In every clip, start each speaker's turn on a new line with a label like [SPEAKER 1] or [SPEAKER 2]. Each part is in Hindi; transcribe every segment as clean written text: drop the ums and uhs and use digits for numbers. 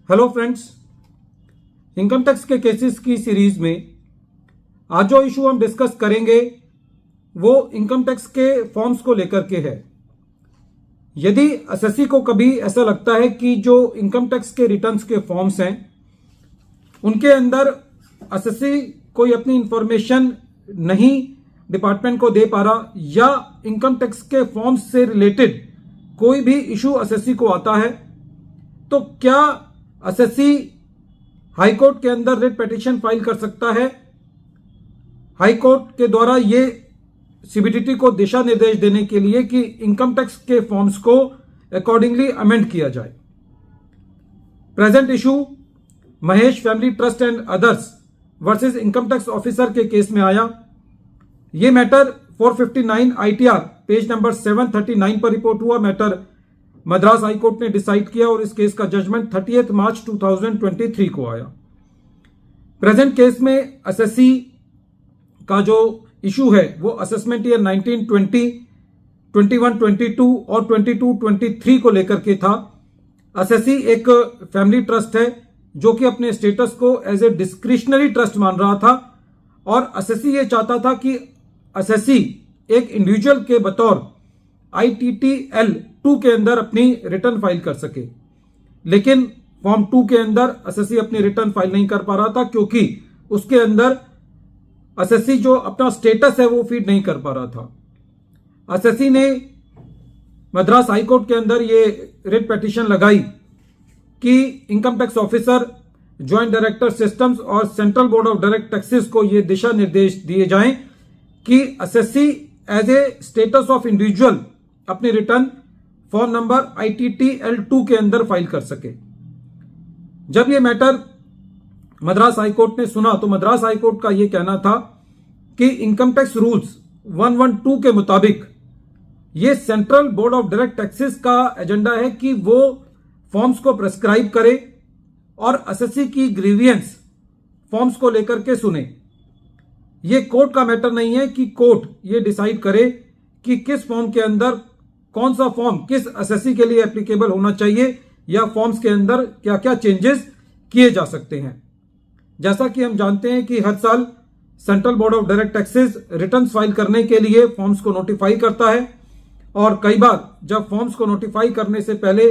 [SPEAKER 1] हेलो फ्रेंड्स, इनकम टैक्स के केसेस की सीरीज में आज जो इशू हम डिस्कस करेंगे वो इनकम टैक्स के फॉर्म्स को लेकर के है। यदि एसएससी को कभी ऐसा लगता है कि जो इनकम टैक्स के रिटर्न्स के फॉर्म्स हैं उनके अंदर एसएससी कोई अपनी इंफॉर्मेशन नहीं डिपार्टमेंट को दे पा रहा या इनकम टैक्स के फॉर्म्स से रिलेटेड कोई भी इशू एसएससी को आता है, तो क्या एसएससी हाई कोर्ट के अंदर रिट पिटीशन फाइल कर सकता है। हाई कोर्ट के द्वारा ये सीबीडीटी को दिशा निर्देश देने के लिए कि इनकम टैक्स के फॉर्म्स को अकॉर्डिंगली अमेंड किया जाए। Present issue Mahesh family trust and others versus income tax officer के केस में आया। ये मैटर 459 आईटीआर पेज नंबर 739 पर रिपोर्ट हुआ। मैटर मद्रास हाई कोर्ट ने डिसाइड किया और इस केस का जजमेंट 30 मार्च 2023 को आया। प्रेजेंट केस में एसएससी का जो इशू है वो असेसमेंट ईयर 1920, 21-22 और 22-23 को लेकर के था। एसएससी एक फैमिली ट्रस्ट है जो कि अपने स्टेटस को एज ए डिस्क्रिशनरी ट्रस्ट मान रहा था और एसएससी ये चाहता था कि एसएससी एक इंडिविजुअल के बतौर ITTL 2 के अंदर अपनी रिटर्न फाइल कर सके, लेकिन फॉर्म 2 के अंदर एसएससी अपनी रिटर्न फाइल नहीं कर पा रहा था क्योंकि उसके अंदर एसएससी जो अपना स्टेटस है वो फीड नहीं कर पा रहा था। एसएससी ने मद्रास हाई कोर्ट के अंदर ये रिट पिटीशन लगाई कि income tax officer, joint director systems और central board of direct taxes को ये दिशा निर्देश दिए जाएं कि assessee as a status of individual अपनी रिटर्न फॉर्म नंबर ITTL 2 के अंदर फाइल कर सके। जब ये मैटर मद्रास हाई कोर्ट ने सुना तो मद्रास हाई कोर्ट का यह कहना था कि इनकम टैक्स रूल्स 112 के मुताबिक ये central board of direct taxes का एजेंडा है कि वो फॉर्म्स को प्रेस्क्राइब करे और एसएससी की ग्रीवियंस फॉर्म्स को लेकर के सुने। ये कोर्ट का मैटर नहीं है कि कोर्ट ये डिसाइड करे कि किस फॉर्म के अंदर कौन सा फॉर्म किस एसएससी के लिए एप्लीकेबल होना चाहिए या फॉर्म्स के अंदर क्या क्या चेंजेस किए जा सकते हैं। जैसा कि हम जानते हैं कि हर साल central board of direct taxes returns file करने के लिए फॉर्म्स को नोटिफाई करता है और कई बार जब फॉर्म्स को नोटिफाई करने से पहले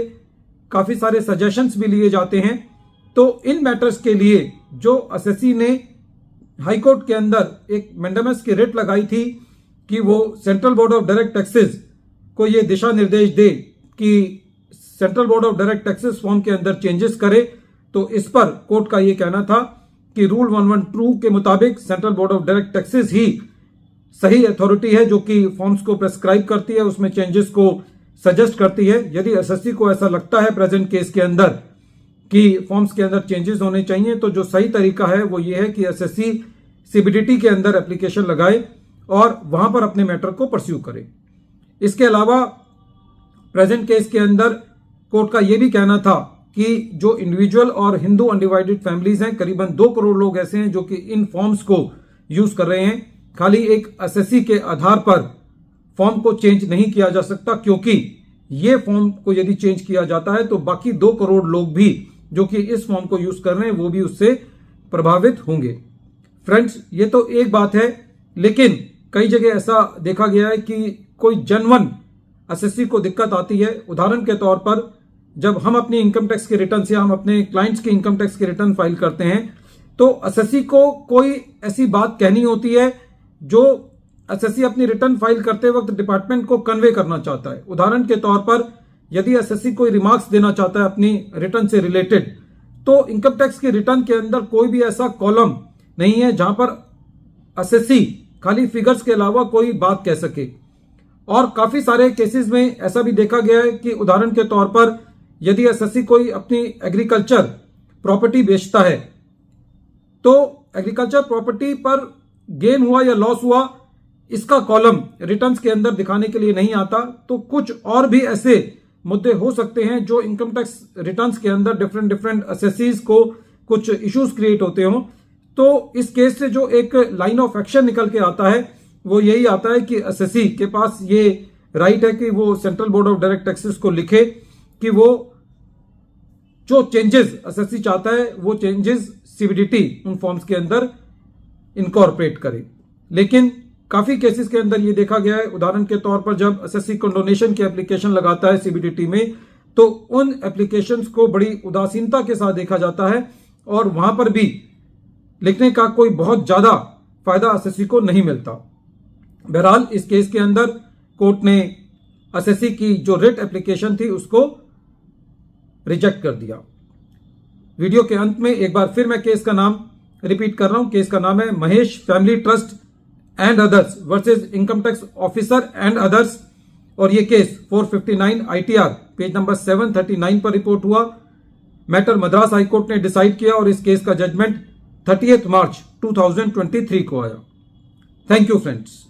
[SPEAKER 1] काफी सारे सजेशंस भी लिए जाते हैं। तो इन मैटर्स के लिए जो एसएससी ने हाई कोर्ट के अंदर एक मैंडेमस की रिट लगाई थी कि वो central board of direct taxes को ये दिशा निर्देश दे कि central board of direct taxes form के अंदर चेंजेस करे, तो इस पर कोर्ट का ये कहना था कि रूल 112 के मुताबिक central board of direct taxes ही सही अथॉरिटी है जो कि फॉर्म्स को प्रेस्क्राइब करती है, उसमें चेंजेस को सजेस्ट करती है। यदि एसएससी को ऐसा लगता है प्रेजेंट केस के अंदर कि फॉर्म्स के अंदर चेंजेस होने चाहिए, तो जो सही तरीका है वो ये है कि एसएससी सीबीडीटी के अंदर एप्लीकेशन लगाए और वहां पर अपने मैटर को परस्यू करे। इसके अलावा प्रेजेंट केस के अंदर कोर्ट का यह भी कहना था कि जो इंडिविजुअल और हिंदू अनडिवाइडेड फैमिलीज हैं, करीबन 2 करोड़ लोग ऐसे हैं जो कि इन फॉर्म्स को यूज कर रहे हैं। खाली एक एसएससी के आधार पर फॉर्म को चेंज नहीं किया जा सकता क्योंकि ये फॉर्म को यदि चेंज किया जाता है तो बाकी 2 करोड़ लोग भी जो कि इस फॉर्म को यूज कर रहे हैं वो भी उससे प्रभावित होंगे। फ्रेंड्स, ये तो एक बात है, लेकिन कई जगह ऐसा देखा गया है कि कोई जनवन एसएससी को दिक्कत आती है। उदाहरण के तौर पर जब हम अपनी इनकम टैक्स के रिटर्न या हम अपने क्लाइंट्स की इनकम टैक्स के रिटर्न फाइल करते हैं तो एसएससी को कोई ऐसी बात कहनी होती है जो एसएससी अपनी रिटर्न फाइल करते वक्त डिपार्टमेंट को कन्वे करना चाहता है। उदाहरण के तौर पर यदि एसएससी कोई रिमार्क्स देना चाहता है अपनी रिटर्न से रिलेटेड, तो इनकम टैक्स की रिटर्न के अंदर कोई भी ऐसा कॉलम नहीं है जहां पर एसएससी खाली फिगर्स के अलावा कोई बात कह सके। और काफी सारे केसेस में ऐसा भी देखा गया है कि उदाहरण के तौर पर यदि एसएससी कोई अपनी एग्रीकल्चर प्रॉपर्टी बेचता है तो एग्रीकल्चर प्रॉपर्टी पर गेन हुआ या लॉस हुआ इसका कॉलम रिटर्न्स के अंदर दिखाने के लिए नहीं आता। तो कुछ और भी ऐसे मुद्दे हो सकते हैं जो इनकम टैक्स रिटर्न्स के अंदर डिफरेंट एसएससीज को कुछ इश्यूज क्रिएट होते हो। तो इस केस से जो एक लाइन ऑफ एक्शन निकल के आता है वो यही आता है कि एसएससी के पास ये राइट है कि वो central board of direct taxes को लिखे कि वो जो चेंजेस एसएससी चाहता है वो चेंजेस सीबीडीटी उन फॉर्म्स के अंदर इनकॉर्पोरेट करे। लेकिन काफी केसेस के अंदर ये देखा गया है, उदाहरण के तौर पर जब एसएससी कंडोनेशन की एप्लीकेशन लगाता है सीबीडीटी में, तो उन एप्लीकेशंस को बड़ी उदासीनता के साथ देखा जाता है और वहां पर भी लिखने का कोई बहुत ज्यादा फायदा एसएससी को नहीं मिलता। बहरहाल इस केस के अंदर कोर्ट ने एसएससी की जो रिट एप्लीकेशन थी उसको रिजेक्ट कर दिया। वीडियो के अंत में एक बार फिर मैं केस का नाम रिपीट कर रहा हूं। केस का नाम है Mahesh family trust and others versus income tax officer and others, और ये केस 459 ITR पेज नंबर 739 पर रिपोर्ट हुआ। मैटर मद्रास हाईकोर्ट ने डिसाइड किया और इस केस का जजमेंट 30 मार्च 2023 को आया। Thank you friends.